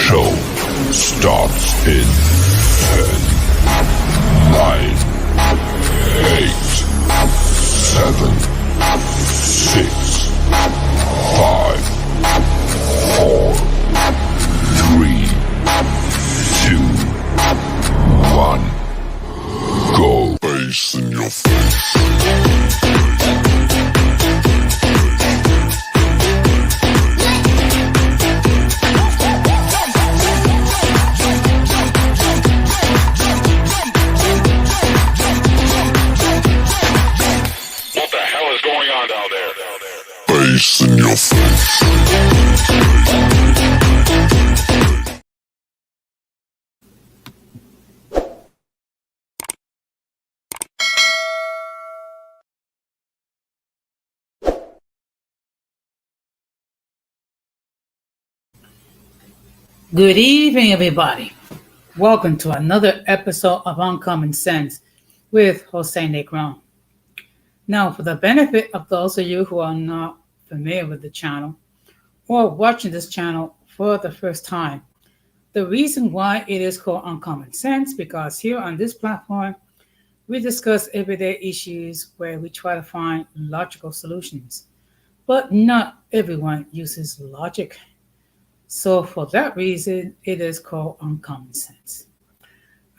show starts in 10, 9, 8, 7, 6, 5, 4, 3, 2, 1. Go. Bass in your face. Bass in your face. Good evening, everybody. Welcome to another episode of Uncommon Sense with Jose Negron. Now, for the benefit of those of you who are not familiar with the channel or watching this channel for the first time, the reason why it is called Uncommon Sense because here on this platform, we discuss everyday issues where we try to find logical solutions. But not everyone uses logic. So for that reason, it is called Uncommon Sense.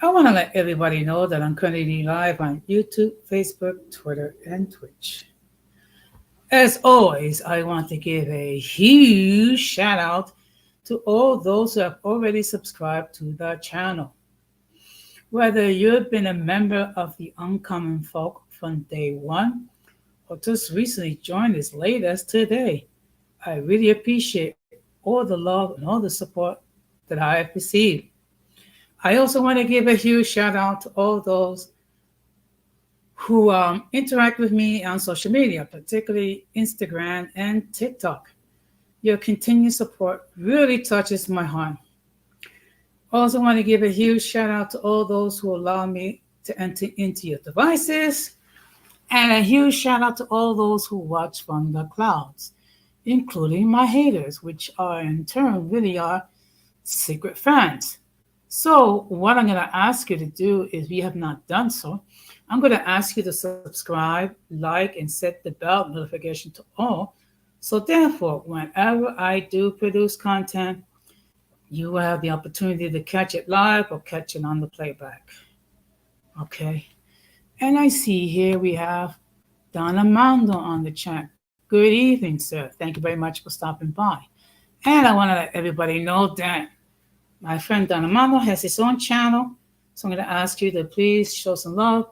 I want to let everybody know that I'm currently live on YouTube, Facebook, Twitter, and Twitch. As always, I want to give a huge shout out to all those who have already subscribed to the channel. Whether you've been a member of the Uncommon Folk from day one or just recently joined us late as today, I really appreciate all the love and all the support that I have received. I also want to give a huge shout out to all those who interact with me on social media, particularly Instagram and TikTok. Your continued support really touches my heart. I also want to give a huge shout out to all those who allow me to enter into your devices, and a huge shout out to all those who watch from the clouds, including my haters, which are in turn really are secret fans. So what I'm going to ask you to do is, if you have not done so, I'm going to ask you to subscribe, like, and set the bell notification to all. So therefore, whenever I do produce content, you will have the opportunity to catch it live or catch it on the playback. Okay. And I see here we have Don Armando on the chat. Good evening, sir. Thank you very much for stopping by. And I want to let everybody know that my friend Don Armando has his own channel. So I'm going to ask you to please show some love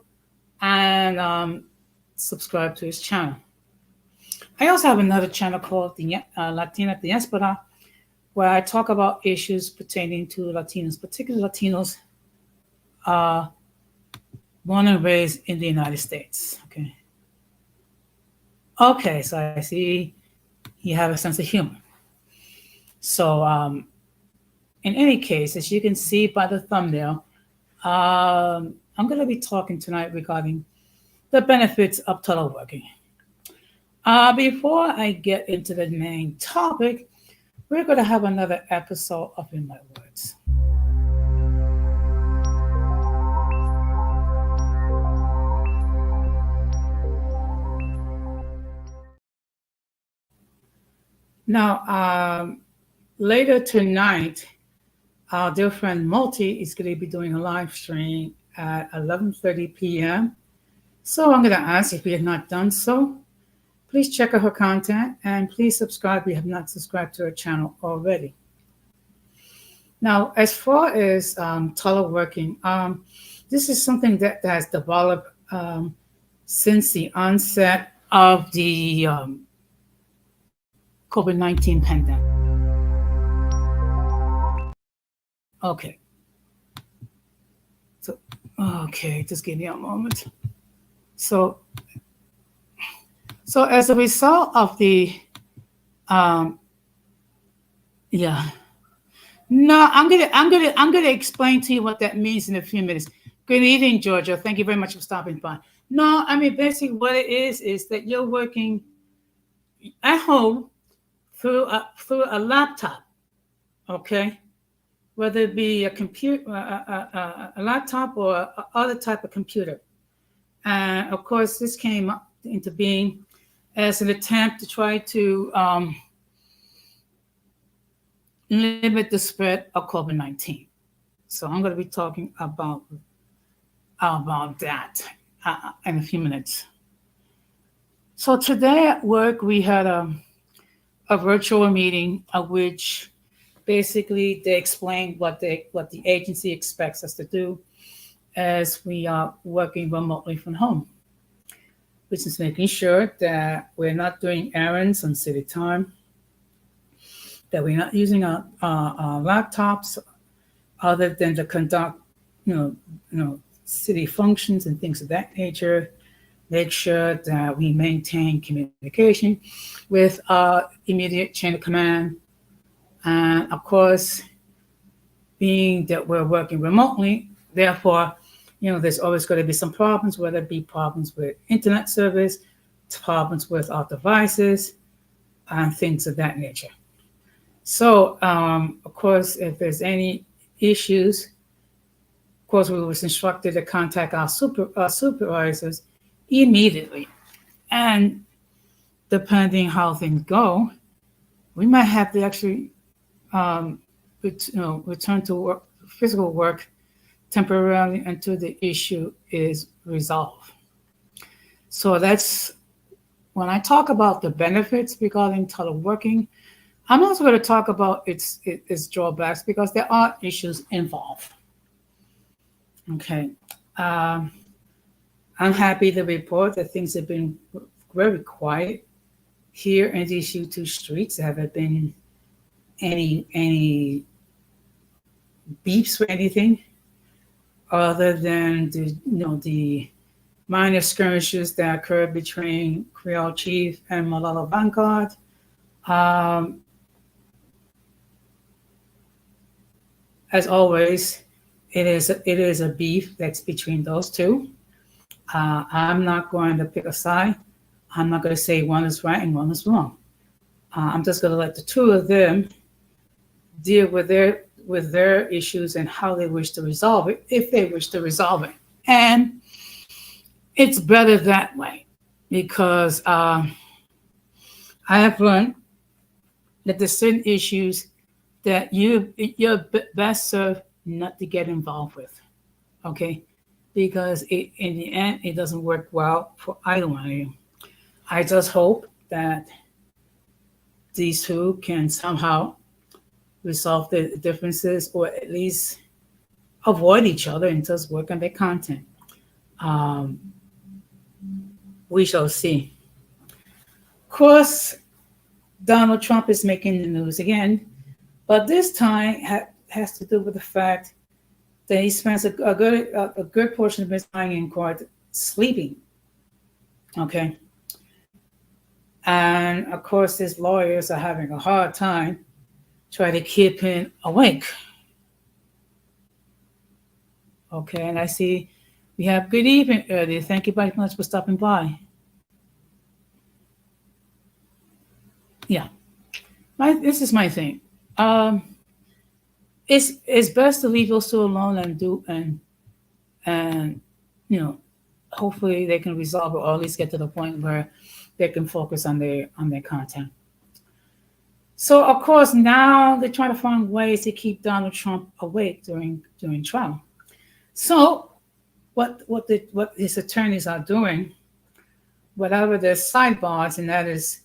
and subscribe to his channel. I also have another channel called the Latina Diaspora, where I talk about issues pertaining to Latinos, particularly Latinos born and raised in the United States. Okay, so I see you have a sense of humor. So in any case, as you can see by the thumbnail, I'm going to be talking tonight regarding the benefits of teleworking. Before I get into the main topic, we're going to have another episode of In My Words. Now, later tonight, our dear friend Multi is going to be doing a live stream at 11:30 p.m. So I'm going to ask, if you have not done so, please check out her content and please subscribe if you have not subscribed to her channel already. Now, as far as teleworking, this is something that has developed since the onset of the COVID-19 pandemic. Okay. Okay, just give me a moment. So as a result of the, I'm gonna explain to you what that means in a few minutes. Good evening, Georgia. Thank you very much for stopping by. No, I mean, basically what it is that you're working at home through a laptop, okay? whether it be a computer, a laptop, or other type of computer. And of course, this came into being as an attempt to try to limit the spread of COVID-19. So I'm going to be talking about that in a few minutes. So today at work, we had a virtual meeting of which basically they explained what the agency expects us to do as we are working remotely from home, which is making sure that we're not doing errands on city time, that we're not using our laptops other than to conduct, city functions and things of that nature. Make sure that we maintain communication with our immediate chain of command. And of course, being that we're working remotely, therefore, there's always going to be some problems, whether it be problems with internet service, problems with our devices, and things of that nature. So, of course, if there's any issues, of course, we was instructed to contact our supervisors immediately. And depending how things go, we might have to actually return to work, physical work temporarily until the issue is resolved. So that's when I talk about the benefits regarding teleworking. I'm also going to talk about its drawbacks because there are issues involved. Okay. I'm happy to report that things have been very quiet here in these U2 streets. There haven't been any beeps or anything other than the minor skirmishes that occurred between Creole Chief and Malala Vanguard. As always, it is a beef that's between those two. I'm not going to pick a side. I'm not going to say one is right and one is wrong. I'm just going to let the two of them deal with their issues and how they wish to resolve it, if they wish to resolve it. And it's better that way because I have learned that there's certain issues that you're best served not to get involved with, okay? Because in the end, it doesn't work well for either one of you. I just hope that these two can somehow resolve the differences or at least avoid each other and just work on their content. We shall see. Of course, Donald Trump is making the news again, but this time has to do with the fact that he spends a good portion of his time in court sleeping. Okay. And of course, his lawyers are having a hard time trying to keep him awake. Okay, and I see we have good evening earlier. Thank you very much for stopping by. Yeah, this is my thing. It's best to leave those two alone and hopefully they can resolve it or at least get to the point where they can focus on their content. So of course now they're trying to find ways to keep Donald Trump awake during trial. So what his attorneys are doing, whatever their sidebars, and that is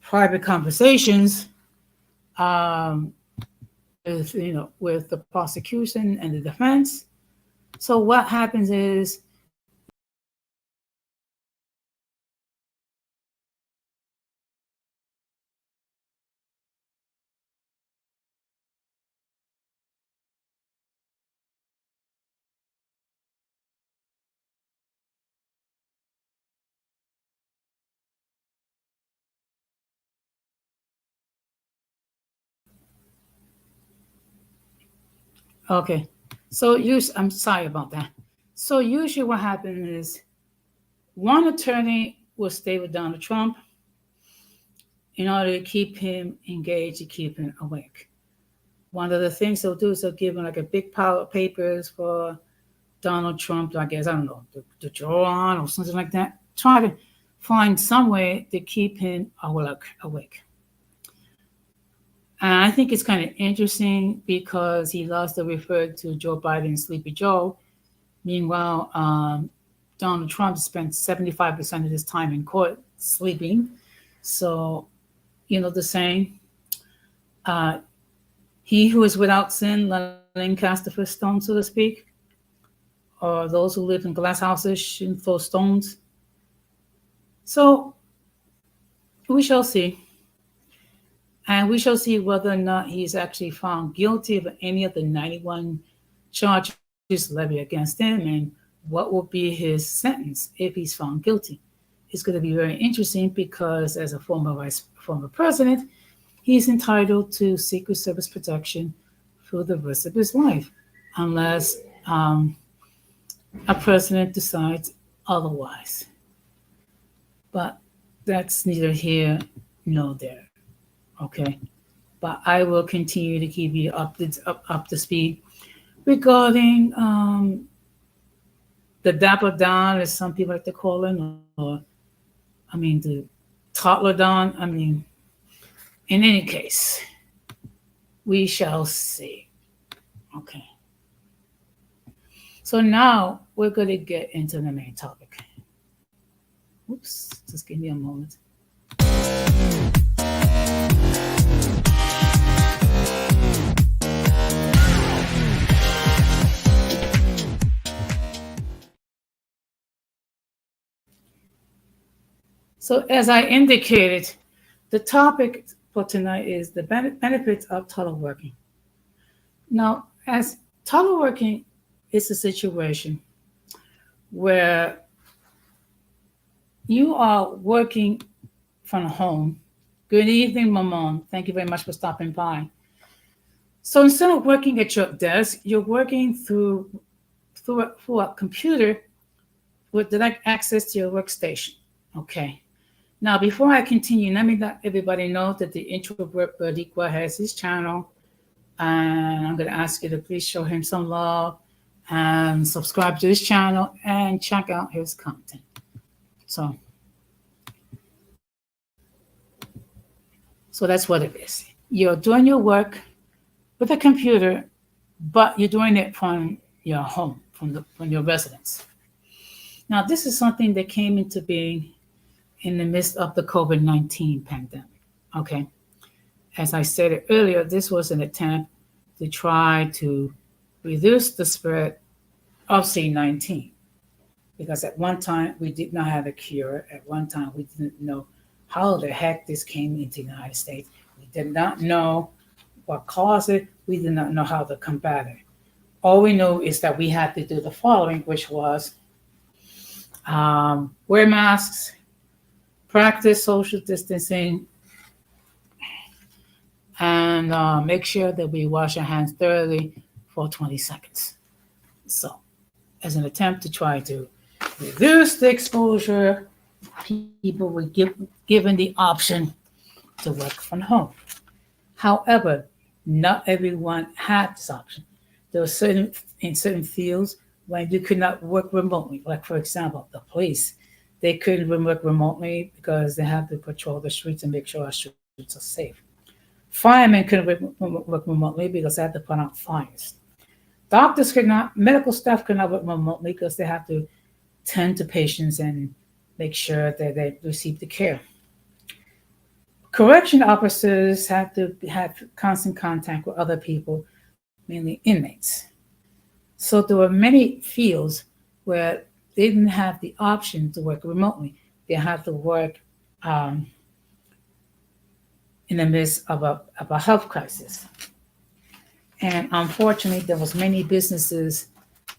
private conversations with the prosecution and the defense. So what happens is okay. So I'm sorry about that. So usually what happens is one attorney will stay with Donald Trump in order to keep him engaged, to keep him awake. one of the things they'll do is they'll give him like a big pile of papers for Donald Trump, I guess, I don't know, to draw on or something like that. Try to find some way to keep him awake. And I think it's kind of interesting because he loves to refer to Joe Biden Sleepy Joe. Meanwhile, Donald Trump spent 75% of his time in court sleeping. So, the saying, he who is without sin, let him cast the first stone, so to speak. Or those who live in glass houses shouldn't throw stones. So we shall see. And we shall see whether or not he's actually found guilty of any of the 91 charges levied against him and what will be his sentence if he's found guilty. It's going to be very interesting because as a former president, he's entitled to Secret Service protection for the rest of his life, unless a president decides otherwise. But that's neither here nor there. Okay, but I will continue to keep you up to speed regarding the Dapper Don, as some people like to call him, or the Toddler Don. In any case, we shall see. Okay. So now we're going to get into the main topic. Oops, just give me a moment. So as I indicated, the topic for tonight is the benefits of teleworking. Now, as teleworking is a situation where you are working from home. Good evening, Mamon. Thank you very much for stopping by. So instead of working at your desk, you're working through a computer with direct access to your workstation. Okay. Now, before I continue, let me let everybody know that the introvert Berliqua has his channel, and I'm going to ask you to please show him some love and subscribe to his channel and check out his content. So that's what it is. You're doing your work with a computer, but you're doing it from your home, from your residence. Now, this is something that came into being in the midst of the COVID-19 pandemic. Okay. As I stated earlier, this was an attempt to try to reduce the spread of C-19. Because at one time, we did not have a cure. At one time, we didn't know how the heck this came into the United States. We did not know what caused it. We did not know how to combat it. All we know is that we had to do the following, which was wear masks, practice social distancing, and make sure that we wash our hands thoroughly for 20 seconds. So, as an attempt to try to reduce the exposure, people were given the option to work from home. However, not everyone had this option. There were in certain fields when you could not work remotely. Like, for example, the police. They couldn't work remotely because they have to patrol the streets and make sure our streets are safe. Firemen couldn't work remotely because they had to put out fires. Doctors could not, medical staff could not work remotely because they have to tend to patients and make sure that they receive the care. Correction officers had to have constant contact with other people, mainly inmates. So there were many fields where they didn't have the option to work remotely. They had to work in the midst of a health crisis. And unfortunately, there was many businesses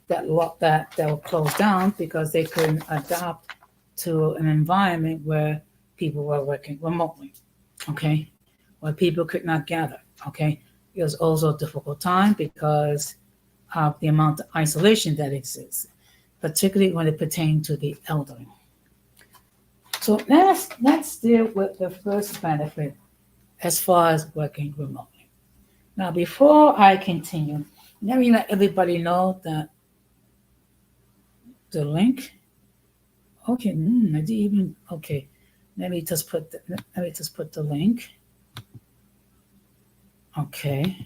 that were closed down because they couldn't adapt to an environment where people were working remotely, okay? Where people could not gather, okay? It was also a difficult time because of the amount of isolation that exists, particularly when it pertained to the elderly. So let's deal with the first benefit as far as working remotely. Now, before I continue, let me let everybody know that the link. Okay, I didn't even. Okay, let me just put the link. Okay,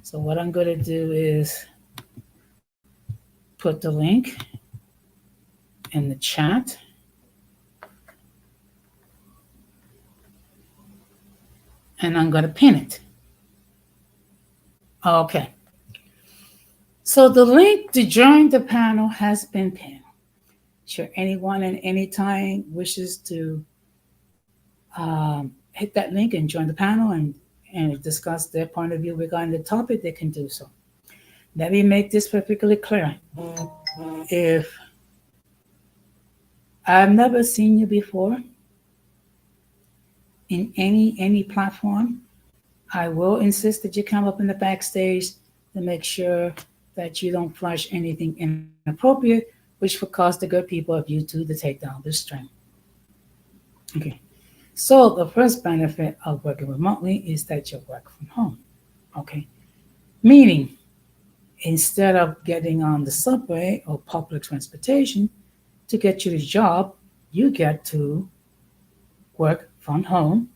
so what I'm going to do is put the link in the chat, and I'm going to pin it. Okay. So the link to join the panel has been pinned. Sure, anyone at any time wishes to hit that link and join the panel and discuss their point of view regarding the topic, they can do so. Let me make this perfectly clear. If I've never seen you before in any platform, I will insist that you come up in the backstage to make sure that you don't flash anything inappropriate, which will cause the good people of YouTube to take down the stream. Okay. So the first benefit of working remotely is that you work from home. Okay. Meaning, instead of getting on the subway or public transportation to get you the job, you get to work from home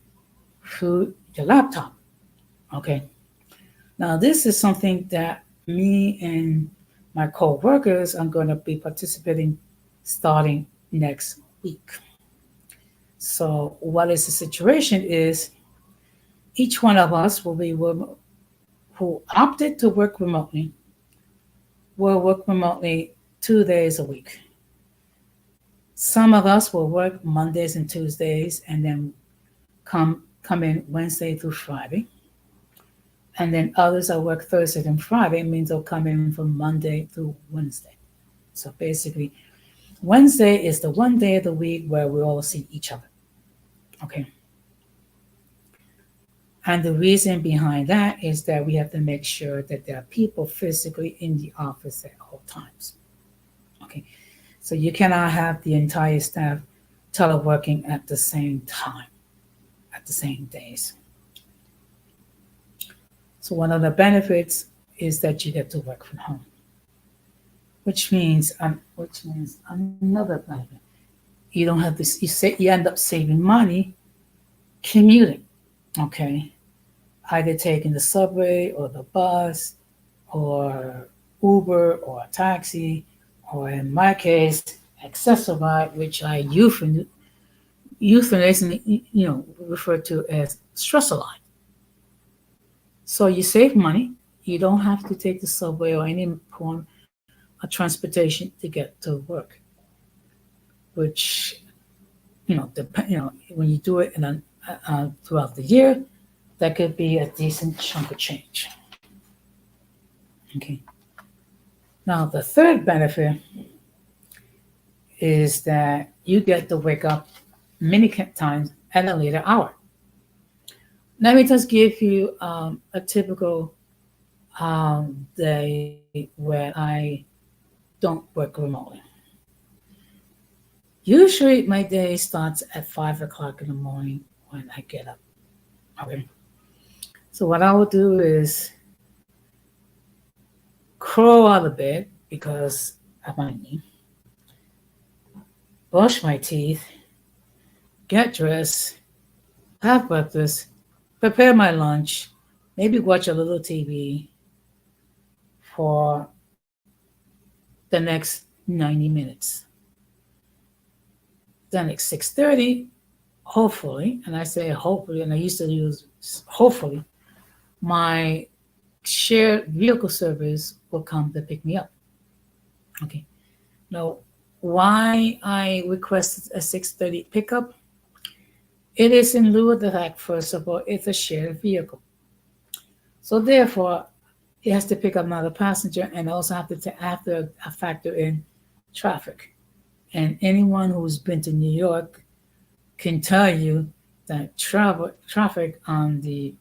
through your laptop. Okay. Now, this is something that me and my co-workers are going to be participating starting next week. So, what is the situation is each one of us who opted to work remotely will work remotely 2 days a week. Some of us will work Mondays and Tuesdays and then come in Wednesday through Friday. And then others will work Thursday and Friday, means they'll come in from Monday through Wednesday. So basically, Wednesday is the one day of the week where we all see each other. Okay. And the reason behind that is that we have to make sure that there are people physically in the office at all times. Okay. So you cannot have the entire staff teleworking at the same time, at the same days. So one of the benefits is that you get to work from home, which means another benefit. You don't have this. You end up saving money commuting. Okay, either taking the subway or the bus or Uber or a taxi, or in my case, Accessoride, which I euphemistically, refer to as Stressalide. So you save money. You don't have to take the subway or any form of transportation to get to work. Which, when you do it throughout the year, that could be a decent chunk of change. Okay. Now the third benefit is that you get to wake up many times at a later hour. Let me just give you a typical day where I don't work remotely. Usually my day starts at 5 o'clock in the morning when I get up. Okay. So what I will do is crawl out of bed because of my knee, brush my teeth, get dressed, have breakfast, prepare my lunch, maybe watch a little TV for the next 90 minutes. Then at 6:30, hopefully, and I say hopefully, and I used to use hopefully, my shared vehicle service will come to pick me up. Okay. Now, why I requested a 6:30 pickup? It is in lieu of the fact, first of all, it's a shared vehicle. So therefore, it has to pick up another passenger and also have to factor in traffic. And anyone who's been to New York can tell you that traffic on the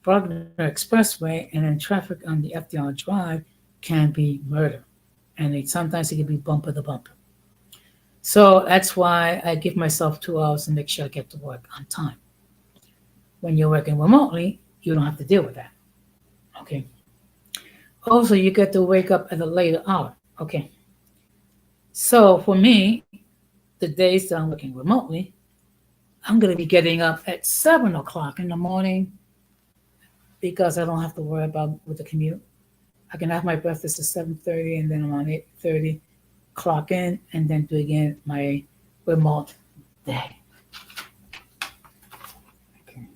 Broadway Expressway and then traffic on the FDR Drive can be murder. And sometimes it can be bumper to bumper. So that's why I give myself 2 hours to make sure I get to work on time. When you're working remotely, you don't have to deal with that. Okay. Also, you get to wake up at a later hour. Okay. So for me, the days that I'm working remotely, I'm going to be getting up at 7 o'clock in the morning because I don't have to worry about with the commute. I can have my breakfast at 7:30, and then around 8:30 clock in, and then do again my remote day. Okay.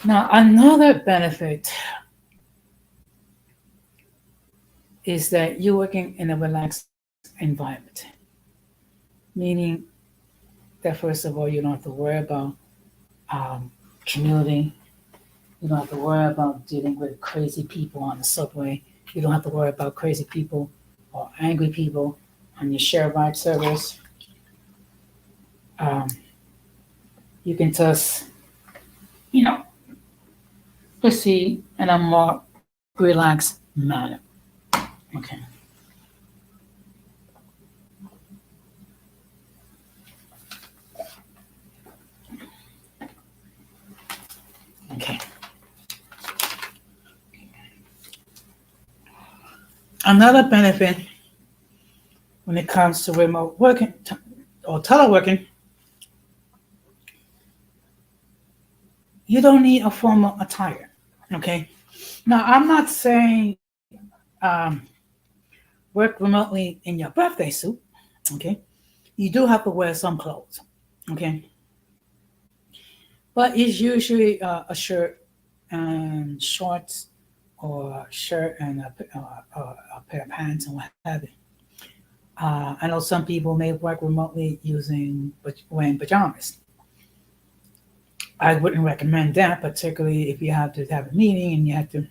Now another benefit is that you're working in a relaxed environment, meaning that first of all you don't have to worry about um, commuting. You don't have to worry about dealing with crazy people on the subway. You don't have to worry about crazy people or angry people on your share ride service. Um, you can just, you know, proceed in a more relaxed manner. Okay. Okay. Another benefit when it comes to remote working or teleworking, you don't need a formal attire. Okay. Now, I'm not saying work remotely in your birthday suit. Okay. You do have to wear some clothes. Okay. But it's usually a shirt and shorts or shirt and a pair of pants and what have you. I know some people may work remotely using wearing pajamas. I wouldn't recommend that, particularly if you have to have a meeting and you have to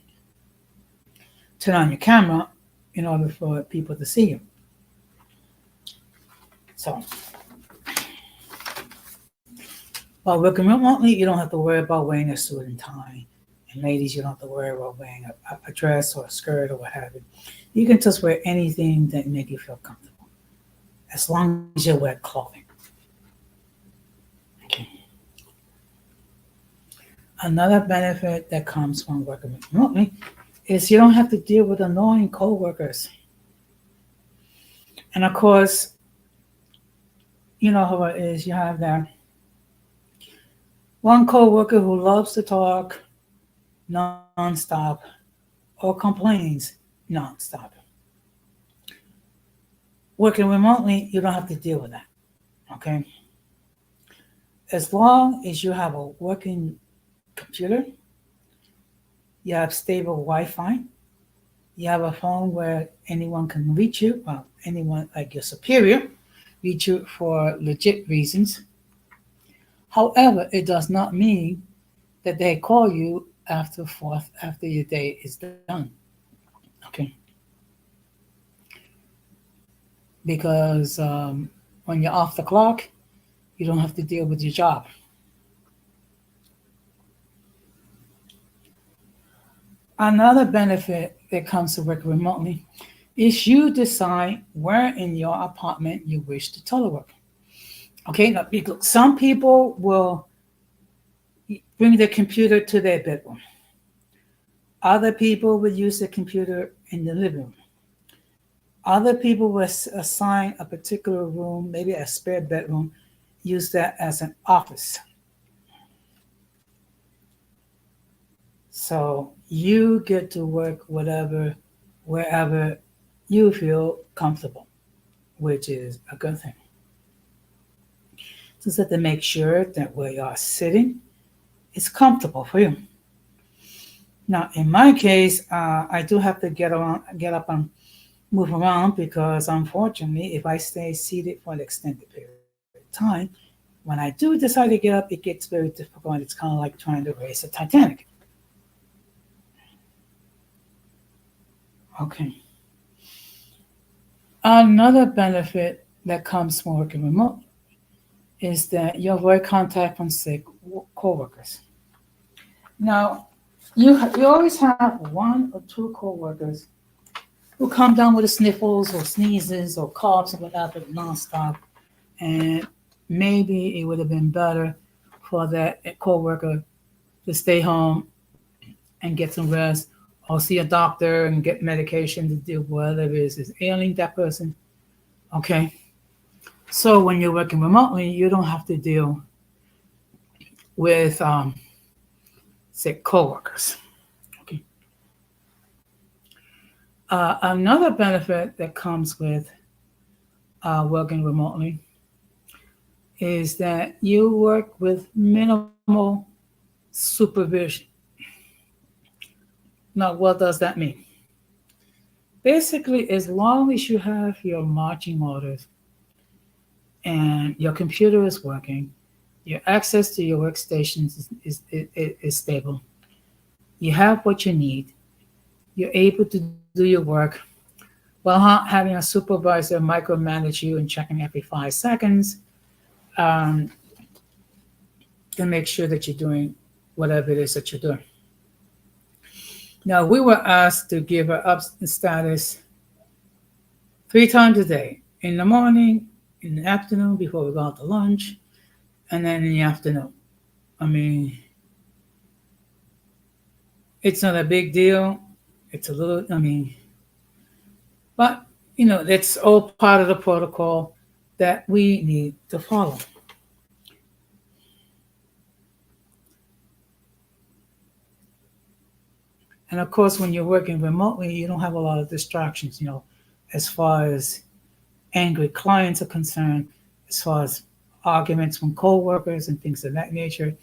turn on your camera in order for people to see you. So, while working remotely, you don't have to worry about wearing a suit and tie. And ladies, you don't have to worry about wearing a dress or a skirt or what have you. You can just wear anything that make you feel comfortable, as long as you wear clothing. Okay. Another benefit that comes from working remotely is you don't have to deal with annoying coworkers. And of course, you know how it is. You have that one coworker who loves to talk nonstop or complains nonstop. Working remotely, you don't have to deal with that. Okay. As long as you have a working computer, you have stable Wi-Fi, you have a phone where anyone can reach you, well, anyone like your superior, reach you for legit reasons. However, it does not mean that they call you after your day is done. Okay. Because when you're off the clock, you don't have to deal with your job. Another benefit that comes to work remotely is you decide where in your apartment you wish to telework. Okay, now some people will bring their computer to their bedroom. Other people will use the computer in the living room. Other people will assign a particular room, maybe a spare bedroom, use that as an office. So you get to work wherever you feel comfortable, which is a good thing. Just have to make sure that where you are sitting is comfortable for you. Now, in my case, I do have to get up and move around because, unfortunately, if I stay seated for an extended period of time, when I do decide to get up, it gets very difficult. It's kind of like trying to race a Titanic. Okay. Another benefit that comes from working remote is that you avoid contact from sick coworkers. Now, you always have one or two coworkers who come down with the sniffles or sneezes or coughs or whatever nonstop, and maybe it would have been better for that coworker to stay home and get some rest, or see a doctor and get medication to deal with whatever it is ailing that person. Okay. So when you're working remotely, you don't have to deal with say coworkers. Okay. Another benefit that comes with working remotely is that you work with minimal supervision. Now, what does that mean? Basically, as long as you have your marching orders and your computer is working, your access to your workstations is stable, you have what you need, you're able to do your work while not having a supervisor micromanage you and checking every 5 seconds um, to make sure that you're doing whatever it is that you're doing. Now, we were asked to give our up status 3 times a day, in the morning, in the afternoon before we go out to lunch, and then in the afternoon. I mean, it's not a big deal. It's a little, I mean, but that's all part of the protocol that we need to follow. And of course, when you're working remotely, you don't have a lot of distractions, as far as angry clients are concerned, as far as arguments from coworkers and things of that nature.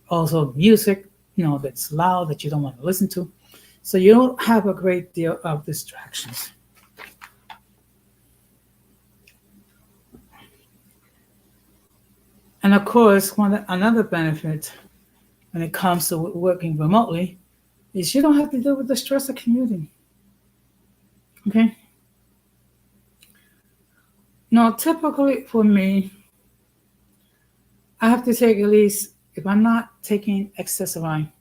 Also, music, that's loud that you don't want to listen to. So you don't have a great deal of distractions. And of course, another benefit when it comes to working remotely is you don't have to deal with the stress of commuting. Okay. Now, typically for me, I have to take at least, if I'm not taking Accessory, I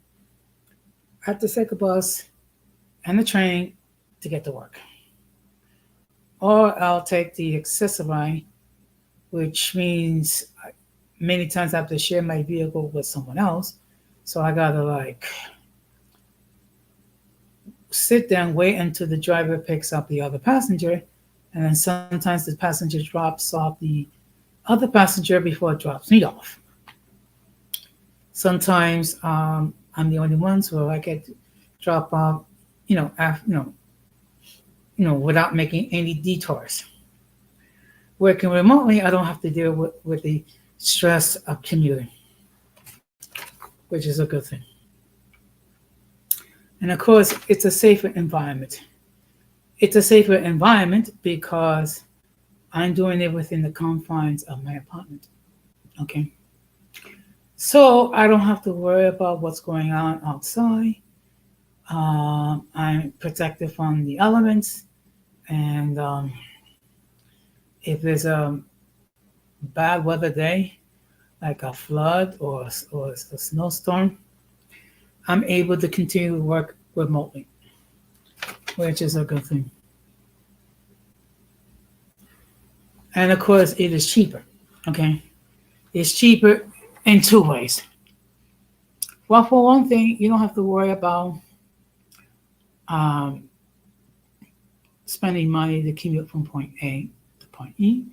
have to take a bus and a train to get to work. Or I'll take the Accessory, which means many times I have to share my vehicle with someone else. So I gotta sit there and wait until the driver picks up the other passenger. And then sometimes the passenger drops off the other passenger before it drops me off. Sometimes I'm the only one, so I get to drop off, without making any detours. Working remotely, I don't have to deal with the stress of commuting, which is a good thing. And of course, it's a safer environment. It's a safer environment because I'm doing it within the confines of my apartment. Okay. So I don't have to worry about what's going on outside. I'm protected from the elements. And if there's a bad weather day, like a flood or a snowstorm, I'm able to continue to work remotely, which is a good thing. And of course, it is cheaper. Okay. It's cheaper in 2 ways. Well, for one thing, you don't have to worry about um, spending money to commute from point A to point E.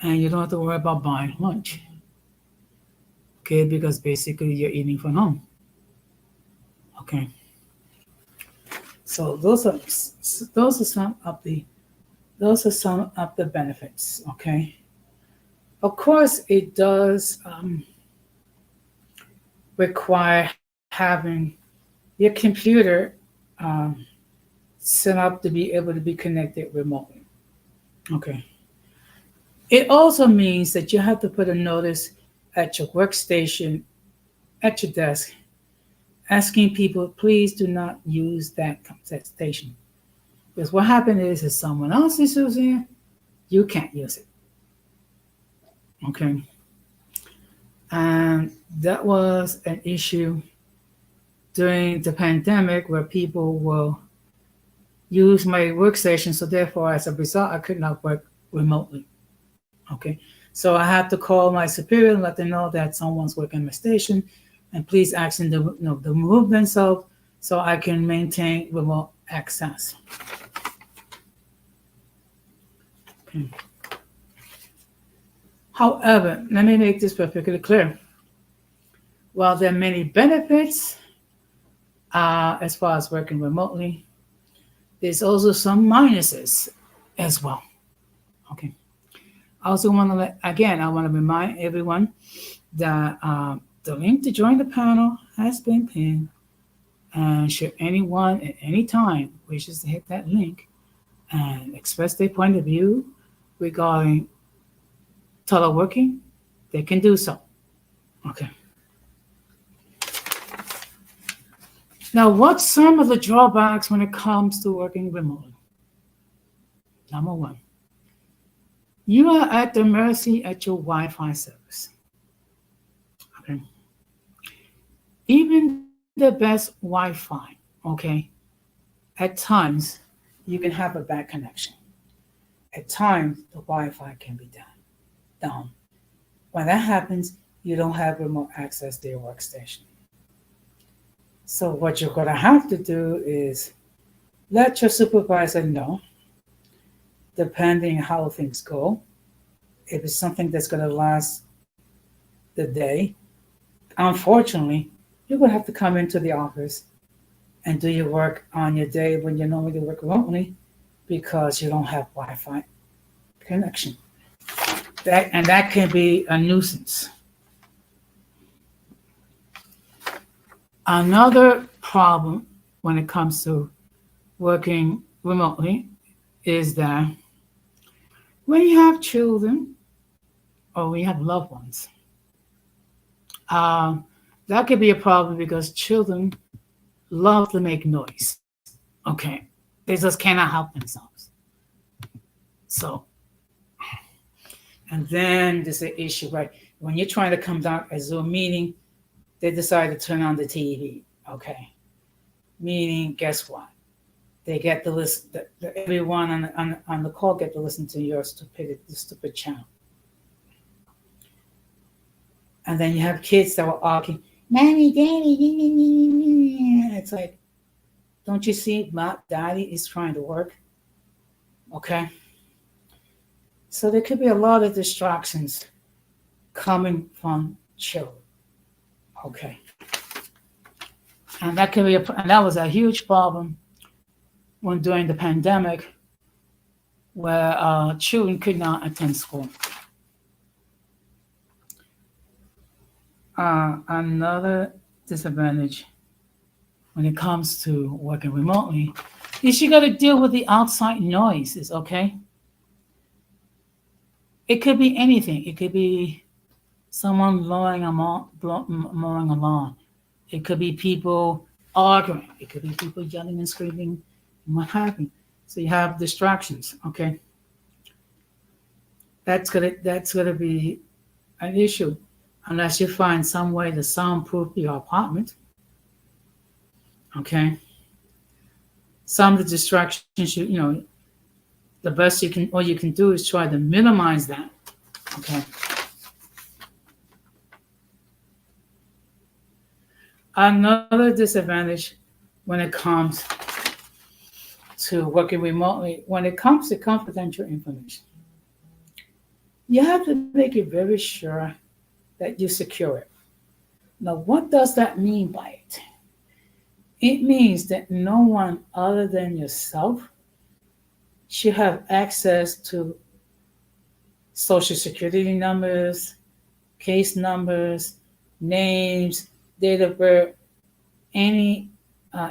And you don't have to worry about buying lunch. Okay, because basically you're eating from home. Okay. So those are some of the benefits. Okay. Of course, it does require having your computer set up to be able to be connected remotely. Okay. It also means that you have to put a notice at your workstation, at your desk, asking people, please do not use that station. Because what happened is, if someone else is using it, you can't use it. Okay. And that was an issue during the pandemic where people will use my workstation. So therefore, as a result, I could not work remotely. Okay. So I had to call my superior and let them know that someone's working my station and please ask them to, to remove themselves so I can maintain remote access. Okay. However, let me make this perfectly clear. While there are many benefits as far as working remotely, there's also some minuses as well. Okay. I also want to I want to remind everyone that the link to join the panel has been pinned. And should anyone at any time wishes to hit that link and express their point of view regarding teleworking, they can do so. Okay. Now, what's some of the drawbacks when it comes to working remotely? Number one, you are at the mercy at your Wi-Fi service. Okay. Even the best Wi-Fi, okay, at times you can have a bad connection. At times the Wi-Fi can be down. When that happens, you don't have remote access to your workstation. So what you're going to have to do is let your supervisor know, depending how things go. If it's something that's going to last the day, unfortunately, you're going to have to come into the office and do your work on your day when you normally work remotely because you don't have Wi-Fi connection. That can be a nuisance. Another problem when it comes to working remotely is that when you have children or when you have loved ones, that could be a problem because children love to make noise. Okay, they just cannot help themselves. So, and then there's the issue, right? When you're trying to come down a Zoom meeting, they decide to turn on the TV. Okay, meaning guess what? They get to listen. Everyone on the call get to listen to your stupid channel. And then you have kids that were arguing, "Mommy, Daddy," it's like, don't you see, Daddy is trying to work? Okay. So there could be a lot of distractions coming from children. Okay. And that could be and that was a huge problem when during the pandemic, where children could not attend school. Another disadvantage when it comes to working remotely is you got to deal with the outside noises, okay? It could be anything. It could be someone mowing a lawn. It could be people arguing. It could be people yelling and screaming and what have you. So you have distractions, okay? That's gonna be an issue unless you find some way to soundproof your apartment. Okay. Some of the distractions, the best all you can do is try to minimize that. Okay. Another disadvantage when it comes to working remotely, when it comes to confidential information, you have to make it very sure that you secure it. Now, what does that mean by it? It means that no one other than yourself should have access to social security numbers, case numbers, names, date of birth, any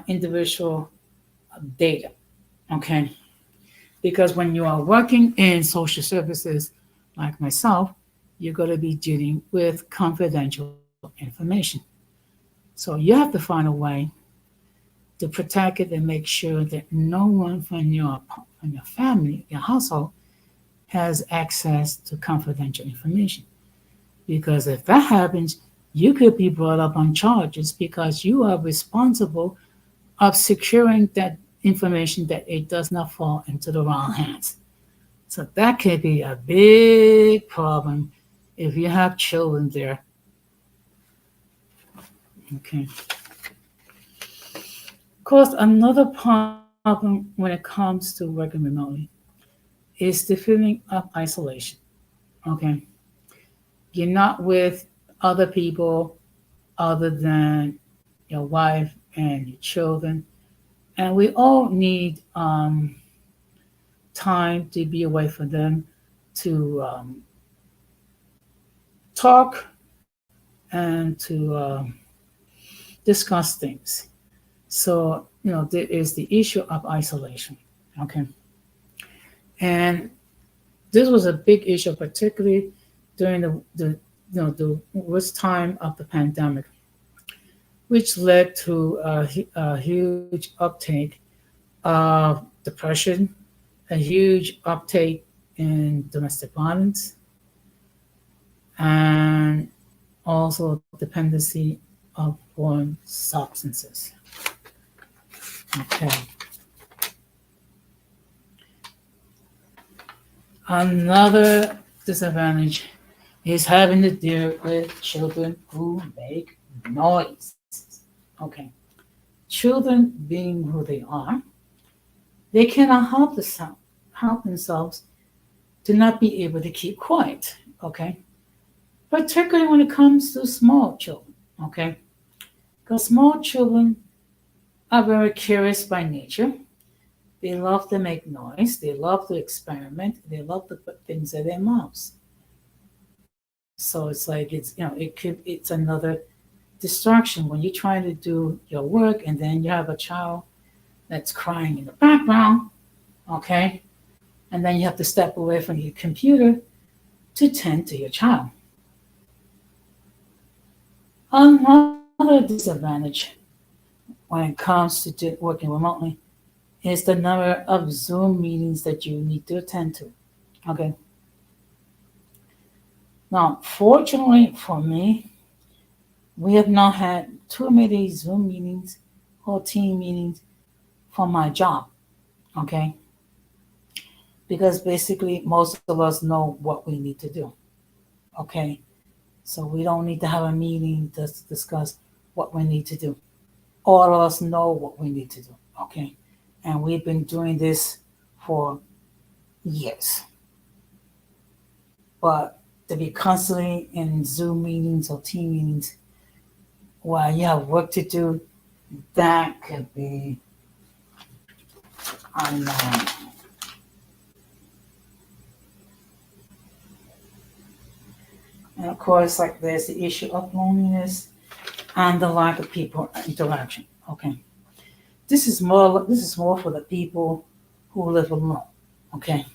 individual data, okay? Because when you are working in social services like myself, you're going to be dealing with confidential information. So you have to find a way to protect it and make sure that no one from your family, your household, has access to confidential information. Because if that happens, you could be brought up on charges because you are responsible of securing that information that it does not fall into the wrong hands. So that could be a big problem if you have children there. Okay. Of course, another problem when it comes to working remotely is the feeling of isolation. Okay. You're not with other people other than your wife and your children. And we all need time to be away from them to talk and to discuss things. So, there is the issue of isolation. Okay. And this was a big issue, particularly during the worst time of the pandemic, which led to a huge uptake of depression, a huge uptake in domestic violence, and also dependency of foreign substances. Okay. Another disadvantage is having to deal with children who make noise. Okay. Children, being who they are, they cannot help themselves to not be able to keep quiet. Okay. Particularly when it comes to small children. Okay. Because small children are very curious by nature. They love to make noise. They love to experiment. They love to put things in their mouths. So it's like it's another distraction when you're trying to do your work and then you have a child that's crying in the background, okay? And then you have to step away from your computer to tend to your child. Another disadvantage when it comes to working remotely is the number of Zoom meetings that you need to attend to. Okay. Now, fortunately for me, we have not had too many Zoom meetings or team meetings for my job. Okay. Because basically, most of us know what we need to do. Okay. So we don't need to have a meeting to discuss what we need to do. All of us know what we need to do. Okay. And we've been doing this for years. But to be constantly in Zoom meetings or team meetings while you have work to do, that could be unknown. And of course, like there's the issue of loneliness and the lack of people interaction. Okay. This is more for the people who live alone. Okay.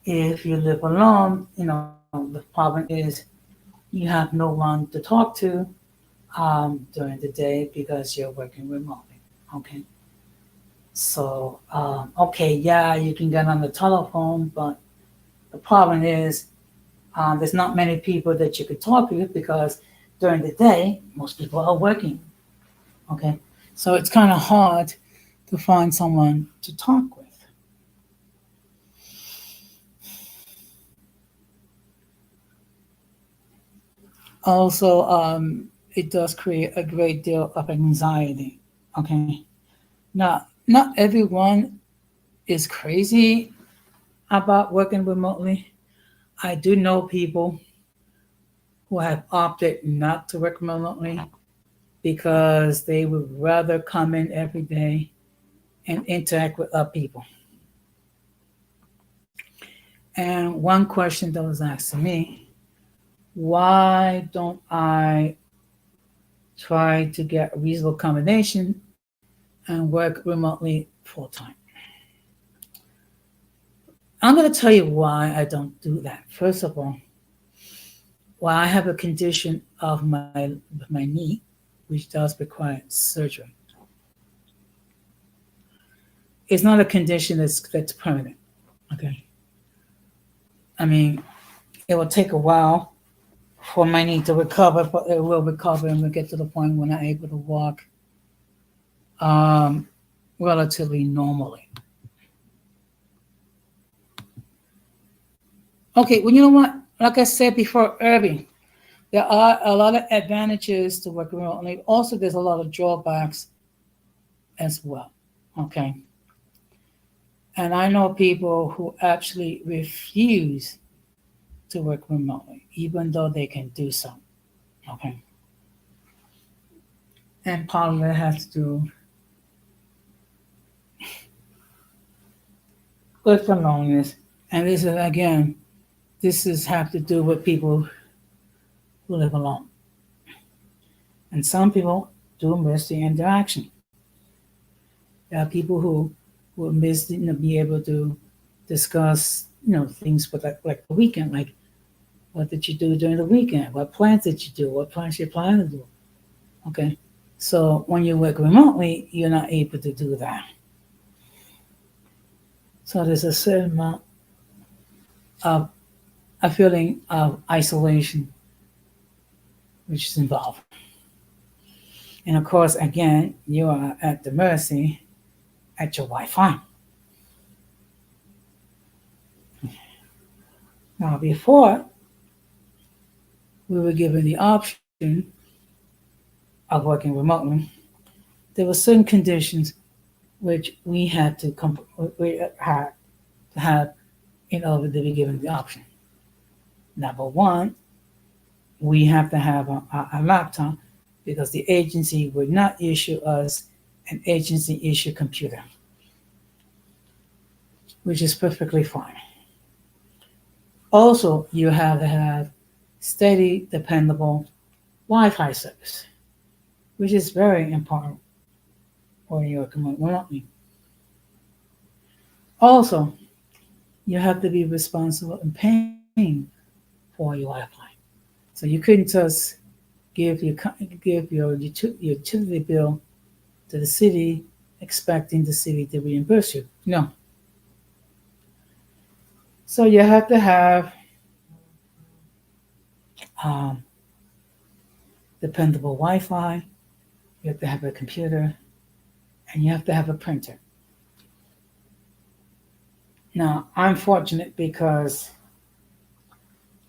If you live alone, the problem is you have no one to talk to during the day because you're working remotely. Okay. So, okay, yeah, you can get on the telephone, but the problem is there's not many people that you could talk with because during the day, most people are working. Okay. So it's kind of hard to find someone to talk with. Also, it does create a great deal of anxiety. Okay. Now, not everyone is crazy about working remotely. I do know people who have opted not to work remotely because they would rather come in every day and interact with other people. And one question that was asked to me, why don't I try to get a reasonable combination and work remotely full time? I'm going to tell you why I don't do that. First of all, well, I have a condition of my knee, which does require surgery. It's not a condition that's permanent. Okay. I mean, it will take a while for my knee to recover, but it will recover and we'll get to the point when I'm able to walk um, relatively normally. Okay, well, you know what? Like I said before, Irving, There are a lot of advantages to working remotely. Also, there's a lot of drawbacks as well. Okay. And I know people who actually refuse to work remotely, even though they can do so. Okay. And part of it has to do with the loneliness. And this is, again, this is have to do with people who live alone. And some people do miss the interaction. There are people who miss, be able to discuss, things with like the weekend, like what did you do during the weekend? What plans did you do? What plans you plan to do? Okay. So when you work remotely, you're not able to do that. So there's a certain amount of a feeling of isolation which is involved. And of course, again, you are at the mercy at your Wi-Fi. Now, before we were given the option of working remotely, there were certain conditions which we had to have in order to be given the option. Number one, we have to have a laptop because the agency would not issue us an agency issue computer, which is perfectly fine. Also, you have to have steady, dependable Wi-Fi service, which is very important when you're remotely. Also, you have to be responsible in paying for your Wi-Fi. So you couldn't just give your utility bill to the city expecting the city to reimburse you. No. So you have to have um, dependable Wi-Fi. You have to have a computer, and you have to have a printer. Now, I'm fortunate because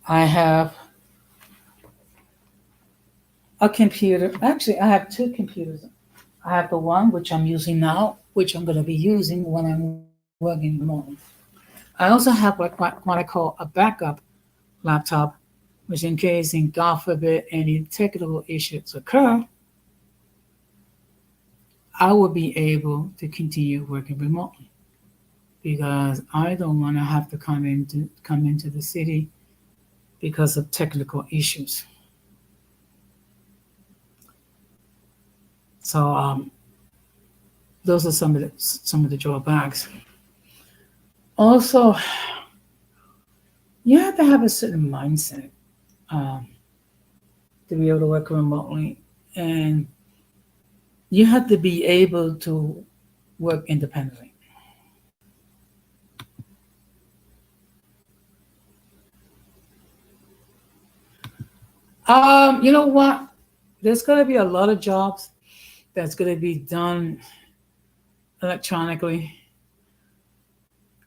I have a computer. Actually, I have two computers. I have the one which I'm using now, which I'm going to be using when I'm working remotely. I also have what I call a backup laptop, which in case, in God forbid, any technical issues occur, I will be able to continue working remotely because I don't want to have to come into the city because of technical issues. So those are some of the drawbacks. Also, you have to have a certain mindset um, to be able to work remotely, and you have to be able to work independently. You know what? There's going to be a lot of jobs that's going to be done electronically.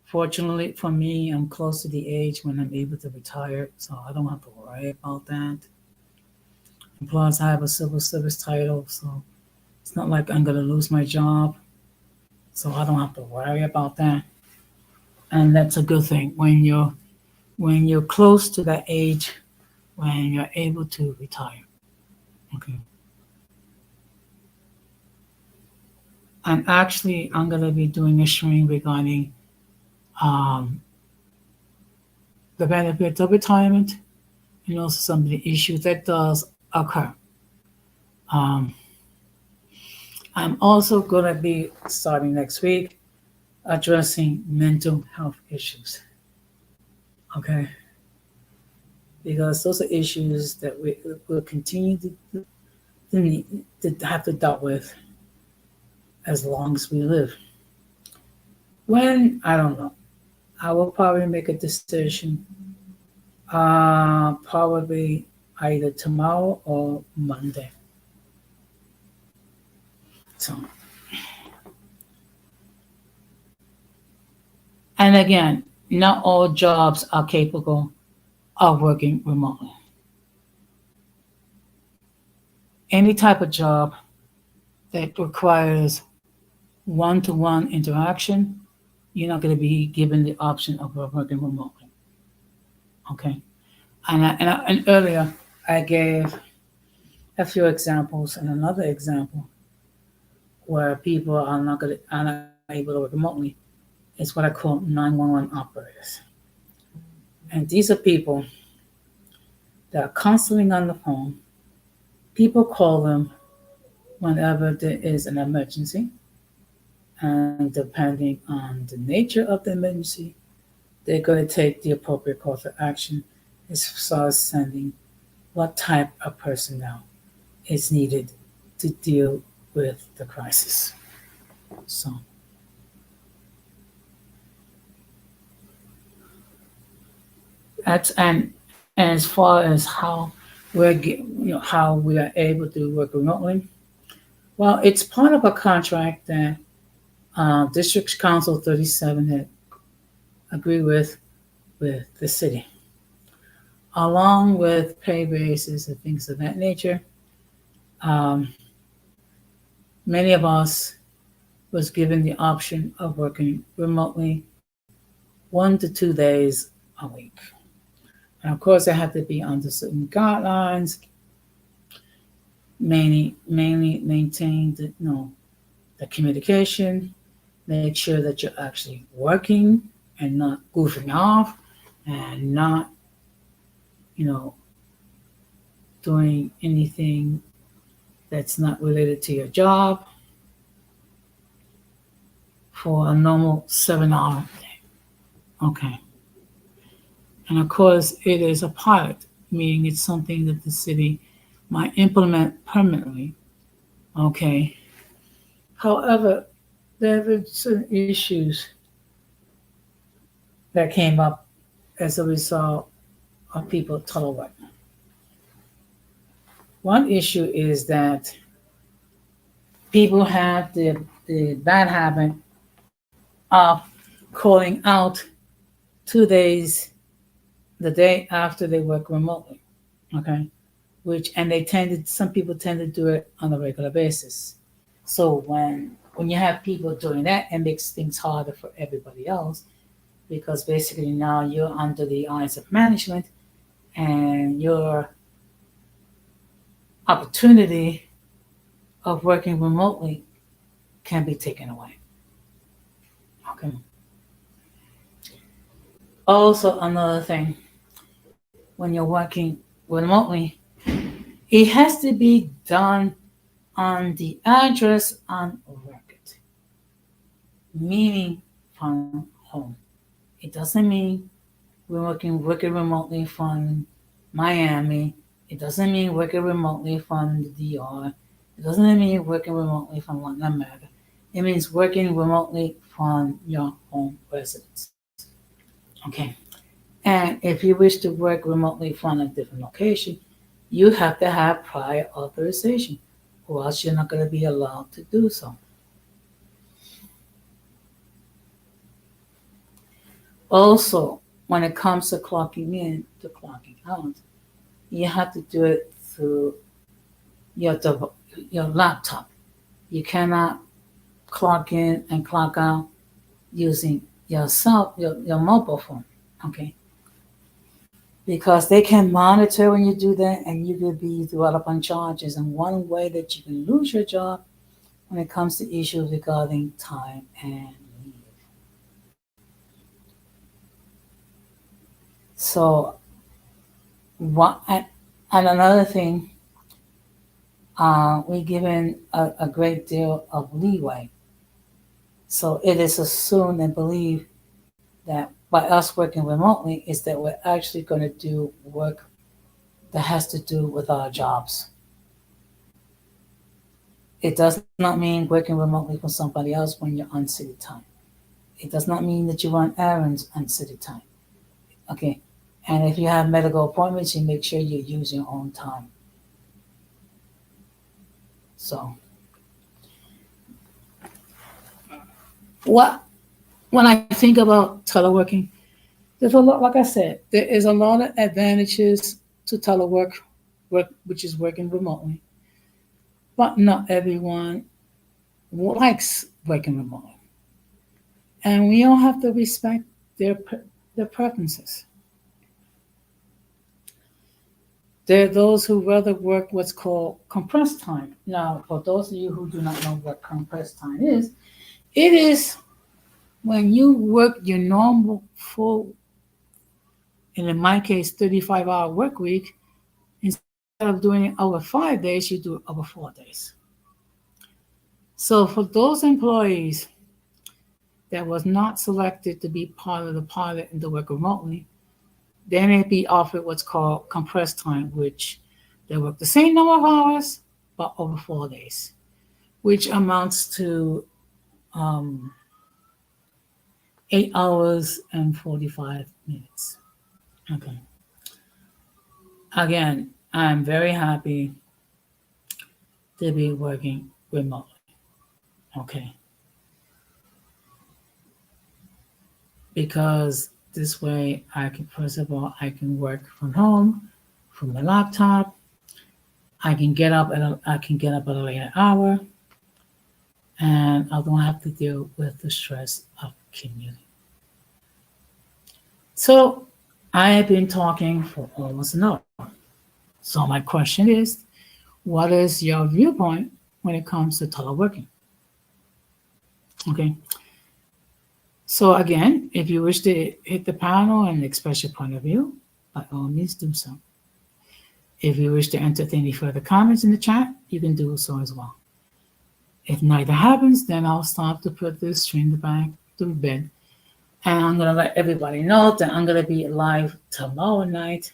Fortunately for me, I'm close to the age when I'm able to retire, so I don't have to worry about that. And plus, I have a civil service title, so it's not like I'm going to lose my job, so I don't have to worry about that. And that's a good thing when you're close to that age when you're able to retire. Okay. And actually, I'm going to be doing a stream regarding um, the benefits of retirement and also some of the issues that does occur. Um, I'm also going to be starting next week addressing mental health issues. Okay, because those are issues that we will continue to need to have to deal with as long as we live. When I don't know, I will probably make a decision. Probably either tomorrow or Monday. So, and again, not all jobs are capable of working remotely. any type of job that requires one-to-one interaction, you're not going to be given the option of working remotely. Okay. And earlier I gave a few examples, and another example where people are not able to work remotely is what I call 911 operators. And these are people that are constantly on the phone. People call them whenever there is an emergency, and depending on the nature of the emergency, they're going to take the appropriate course of action as far as sending what type of personnel is needed to deal with the crisis. So that's and as far as how how we are able to work remotely, well, it's part of a contract that District Council 37 had agreed with the city, along with pay raises and things of that nature. Um, Many of us was given the option of working remotely 1 to 2 days a week. And of course, it had to be under certain guidelines, mainly maintain the communication, make sure that you're actually working and not goofing off and not, you know, doing anything that's not related to your job for a normal 7 hour day. Okay. And of course, it is a pilot, meaning it's something that the city might implement permanently. Okay. However, there were certain issues that came up as a result of people teleworking. One issue is that people have the bad habit of calling out 2 days the day after they work remotely. Okay. And some people tend to do it on a regular basis. So when you have people doing that, it makes things harder for everybody else, because basically now you're under the eyes of management, and your opportunity of working remotely can be taken away. Okay. Also, another thing, when you're working remotely, it has to be done on the address on record, meaning from home. It doesn't mean we're working remotely from Miami. It doesn't mean working remotely from the DR. It doesn't mean working remotely from Latin America. It means working remotely from your home residence. Okay. And if you wish to work remotely from a different location, you have to have prior authorization, or else you're not going to be allowed to do so. Also, when it comes to clocking in to clocking out, you have to do it through your your laptop. You cannot clock in and clock out using your mobile phone. Okay. Because they can monitor when you do that, and you could be brought up on charges. And one way that you can lose your job when it comes to issues regarding time and leave. So, and another thing, we're given a great deal of leeway. So it is assumed and believed that by us working remotely is that we're actually going to do work that has to do with our jobs. It does not mean working remotely for somebody else when you're on city time. It does not mean that you run errands on city time. Okay. And if you have medical appointments, you make sure you use your own time. So, what when I think about teleworking, there's a lot. Like I said, there is a lot of advantages to telework, which is working remotely. but not everyone likes working remote, and we all have to respect their preferences. There are those who rather work what's called compressed time. Now, for those of you who do not know what compressed time is, it is when you work your normal full, and in my case, 35-hour work week, instead of doing it over 5 days, you do it over 4 days. So for those employees that was not selected to be part of the pilot and to work remotely, they may be offered what's called compressed time, which they work the same number of hours, but over 4 days, which amounts to um, 8 hours and 45 minutes. Okay. Again, I'm very happy to be working remotely. Okay. Because this way I can, first of all, I can work from home, from my laptop. I can get up at a later hour, and I don't have to deal with the stress of commuting. So I have been talking for almost an hour. So my question is, what is your viewpoint when it comes to teleworking? Okay. So again, if you wish to hit the panel and express your point of view, by all means do so. If you wish to entertain any further comments in the chat, you can do so as well. If neither happens, then I'll stop to put this stream back to bed. And I'm going to let everybody know that I'm going to be live tomorrow night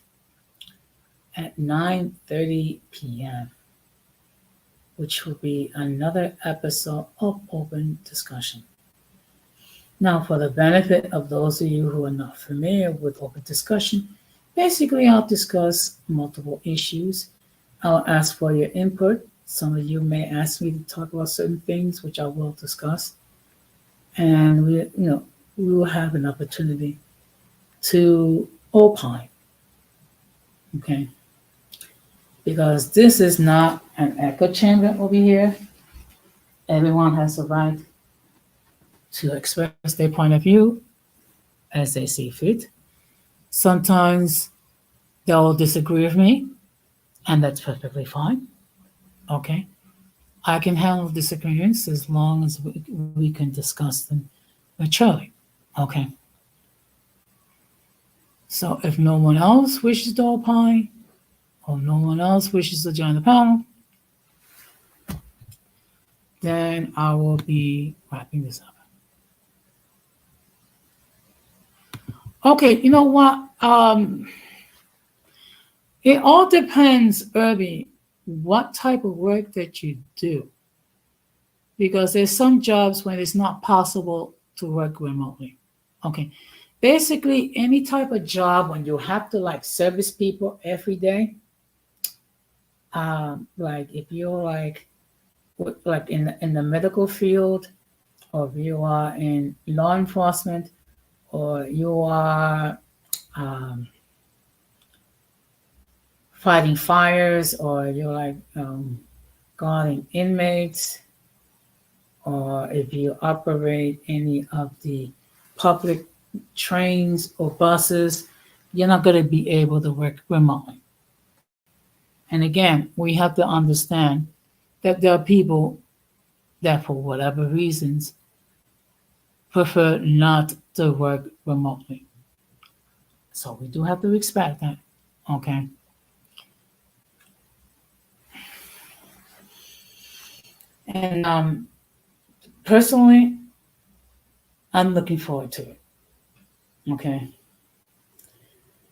at 9:30 p.m., which will be another episode of Open Discussion. Now, for the benefit of those of you who are not familiar with Open Discussion, basically I'll discuss multiple issues. I'll ask for your input. Some of you may ask me to talk about certain things, which I will discuss. And we will have an opportunity to opine. Okay? Because this is not an echo chamber over here. Everyone has a right to express their point of view as they see fit. Sometimes they'll disagree with me, and that's perfectly fine. Okay? I can handle disagreements as long as we can discuss them maturely. Okay? So if no one else wishes to opine, or no one else wishes to join the panel, then I will be wrapping this up. Okay, you know what? It all depends, Irby, what type of work that you do. Because there's some jobs when it's not possible to work remotely. Okay. Basically, any type of job when you have to service people every day, like if you're like in the medical field, or if you are in law enforcement, or you are fighting fires, or you're guarding inmates, or if you operate any of the public trains or buses, you're not going to be able to work remotely. And again, we have to understand that there are people that, for whatever reasons, prefer not to work remotely. So we do have to respect that. Okay. And personally, I'm looking forward to it. Okay.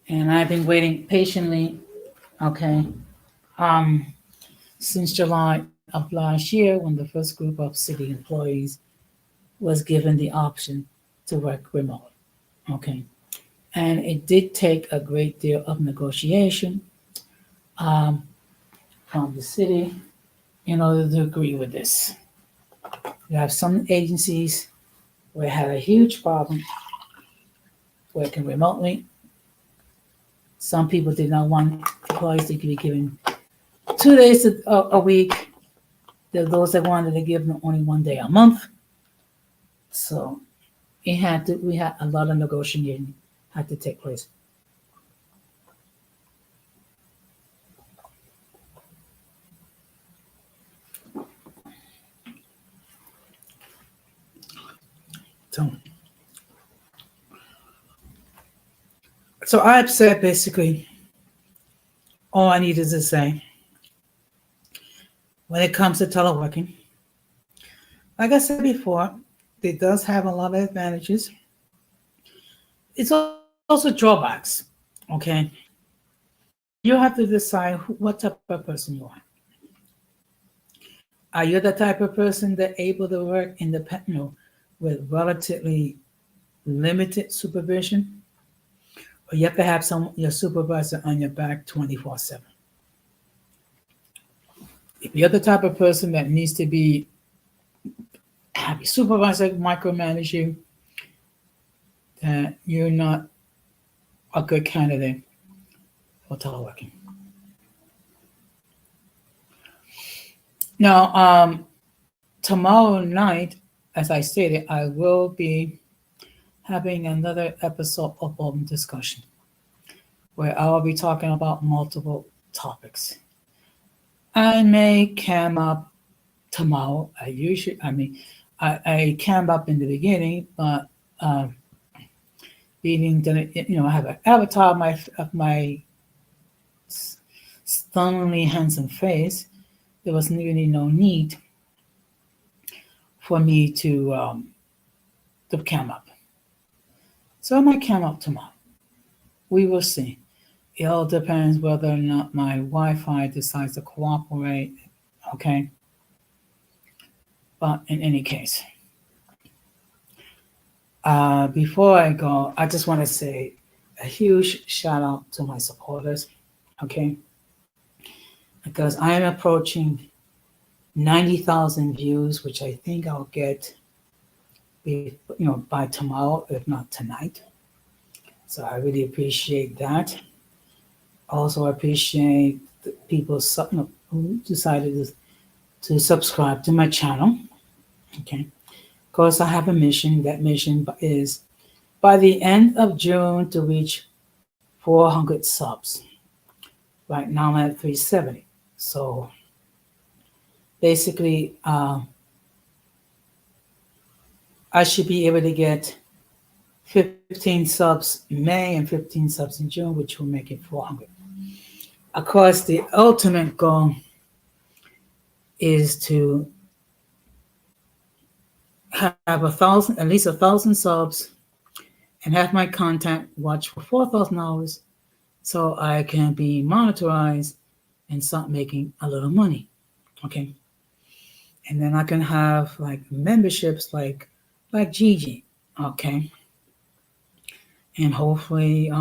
And I've been waiting patiently, okay, since July of last year, when the first group of city employees was given the option to work remotely. Okay. And it did take a great deal of negotiation from the city in order to agree with this. You have some agencies where had a huge problem working remotely. Some people did not want employees to be given 2 days a week There were those that wanted to give them only 1 day a month. So we had a lot of negotiating had to take place. So, so I've said basically all I needed to say when it comes to teleworking. Like I said before, it does have a lot of advantages. It's also drawbacks. Okay, you have to decide what type of person you are. Are you the type of person that able to work independent, with relatively limited supervision, or you have to have your supervisor on your back 24/7? If you're the type of person that needs to be have your supervisor micromanage you, then you're not a good candidate for teleworking. Now, tomorrow night, as I stated, I will be having another episode of Open Discussion where I'll be talking about multiple topics. I may come up tomorrow. I came up in the beginning, but being that I have an avatar of my stunningly handsome face, there was really no need for me to come up. So I might come up tomorrow. We will see. It all depends whether or not my Wi-Fi decides to cooperate. Okay. But in any case, before I go, I just want to say a huge shout out to my supporters. Okay. Because I am approaching 90,000 views, which I think I'll get, by tomorrow, if not tonight. So I really appreciate that. Also appreciate the people who decided to subscribe to my channel. Okay. Of course, I have a mission. That mission is by the end of June to reach 400 subs. Right now I'm at 370. So basically, I should be able to get 15 subs in May and 15 subs in June, which will make it 400. Of course, the ultimate goal is to have at least 1,000 subs and have my content watched for 4,000 hours so I can be monetized and start making a little money. Okay. And then I can have like memberships like Gigi. Okay. And hopefully,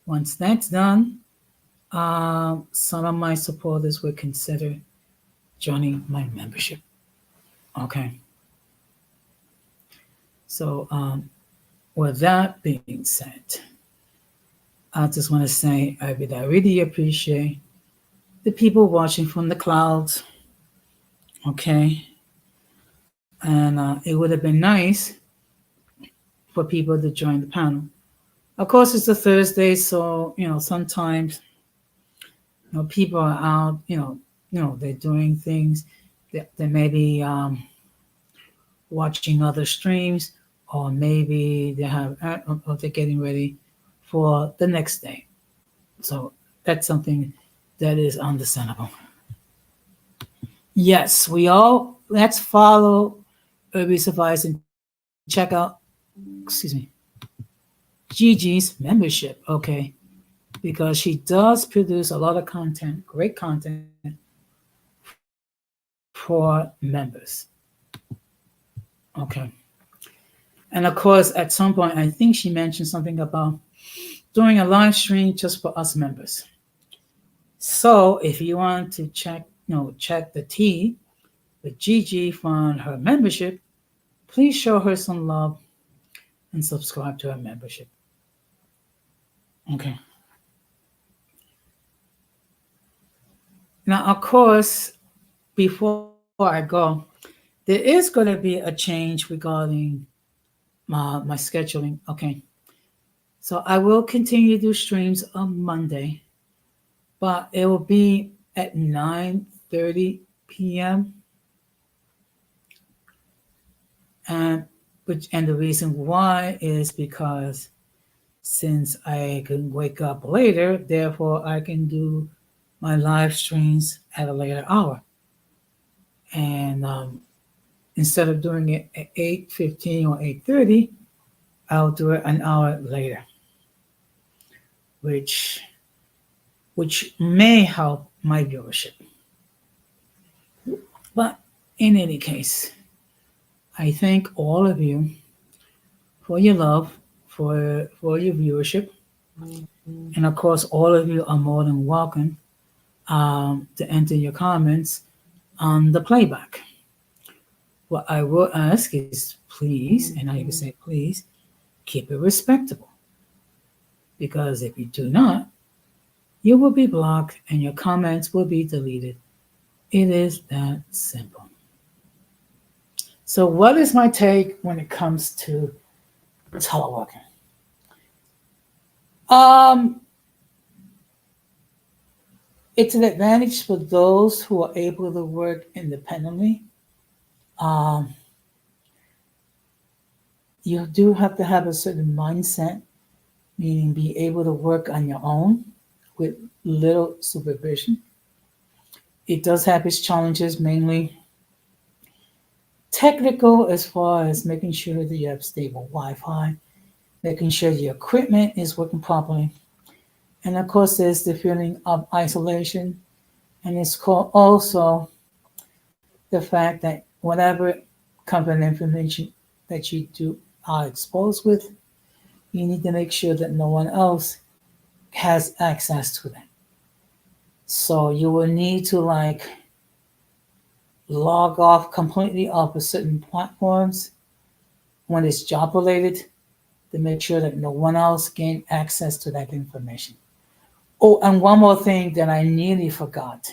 once that's done, some of my supporters will consider joining my membership. Okay. So, with that being said, I just want to say I really appreciate the people watching from the clouds. Okay. And it would have been nice for people to join the panel. Of course, it's a Thursday, so sometimes people are out. They're doing things. They may be watching other streams, or maybe or they're getting ready for the next day. So that's something that is understandable. Yes, let's follow Urbi's advice and check out, Gigi's membership, okay? Because she does produce a lot of content, great content for members. Okay. And of course, at some point, I think she mentioned something about doing a live stream just for us members. So if you want to check the tea with Gigi from her membership, please show her some love and subscribe to her membership. Okay. Now, of course, before I go, there is going to be a change regarding my scheduling. Okay. So I will continue to do streams on Monday, but it will be at 9:30 p.m. And the reason why is because since I can wake up later, therefore I can do my live streams at a later hour. And instead of doing it at 8:15 or 8:30, I'll do it an hour later, which may help my viewership. But in any case, I thank all of you for your love, for your viewership, and of course, all of you are more than welcome to enter your comments on the playback. What I will ask is please, and I even say please, keep it respectable. Because if you do not, you will be blocked and your comments will be deleted. It is that simple. So, what is my take when it comes to teleworking? Um, it's an advantage for those who are able to work independently. Um, you do have to have a certain mindset, meaning be able to work on your own with little supervision. It does have its challenges, mainly technical, as far as making sure that you have stable Wi-Fi, making sure your equipment is working properly. And of course, there's the feeling of isolation. And it's called also the fact that whatever company information that you do are exposed with, you need to make sure that no one else has access to them. So you will need to like log off completely off of certain platforms when it's job related to make sure that no one else gain access to that information. Oh, and one more thing that I nearly forgot.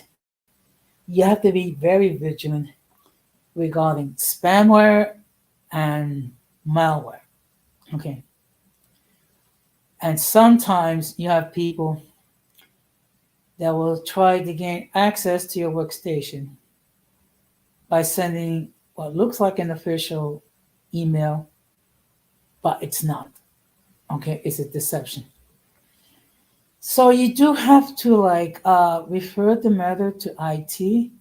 You have to be very vigilant regarding spamware and malware. Okay. And sometimes you have people that will try to gain access to your workstation by sending what looks like an official email, but it's not. Okay, it's a deception. So you do have to like refer the matter to IT,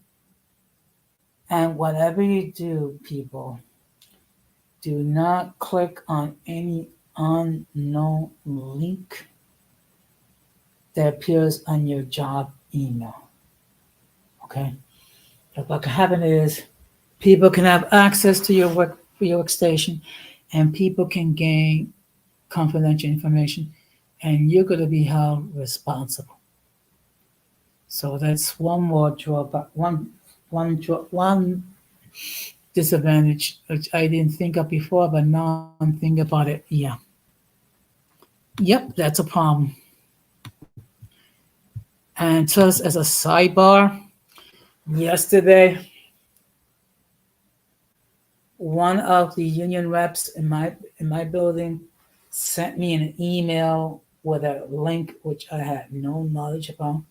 and whatever you do, people, do not click on any unknown link that appears on your job email. Okay, what can happen is people can have access to your workstation, and people can gain confidential information, and you're going to be held responsible. So that's one more drawback, one disadvantage which I didn't think of before, but now I'm thinking about it. Yeah, yep, that's a problem. And just as a sidebar, yesterday one of the union reps in my building sent me an email with a link which I had no knowledge about.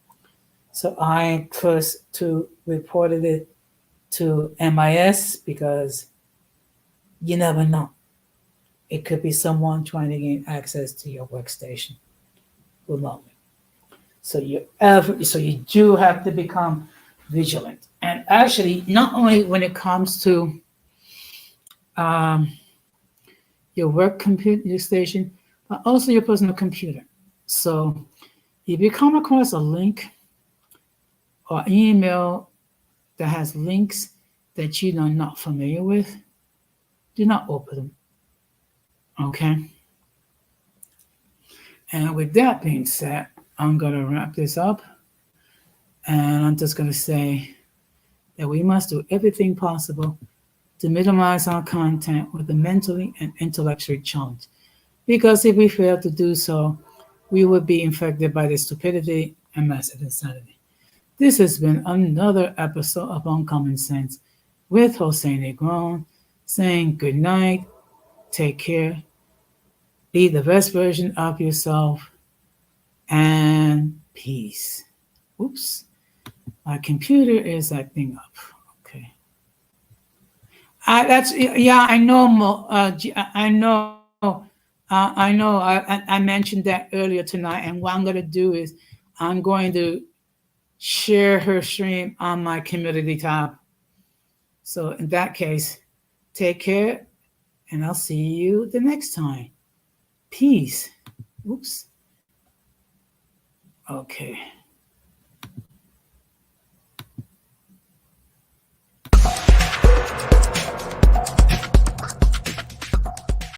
So I to reported it to MIS because you never know. It could be someone trying to gain access to your workstation remotely. So you do have to become vigilant. And actually, not only when it comes to um, your work computer station, but also your personal computer. So if you come across a link or email that has links that you are not familiar with, do not open them. Okay. And with that being said, I'm going to wrap this up. And I'm just going to say that we must do everything possible to minimize our content with a mentally and intellectually challenge. Because if we fail to do so, we would be infected by the stupidity and massive insanity. This has been another episode of Uncommon Sense with Jose Negron, saying good night, take care, be the best version of yourself, and peace. Oops, my computer is acting up. Okay. That's yeah. I know. I know. I know. I mentioned that earlier tonight, and what I'm gonna do is I'm going to share her stream on my community tab. So in that case, take care, and I'll see you the next time. Peace. Oops. Okay.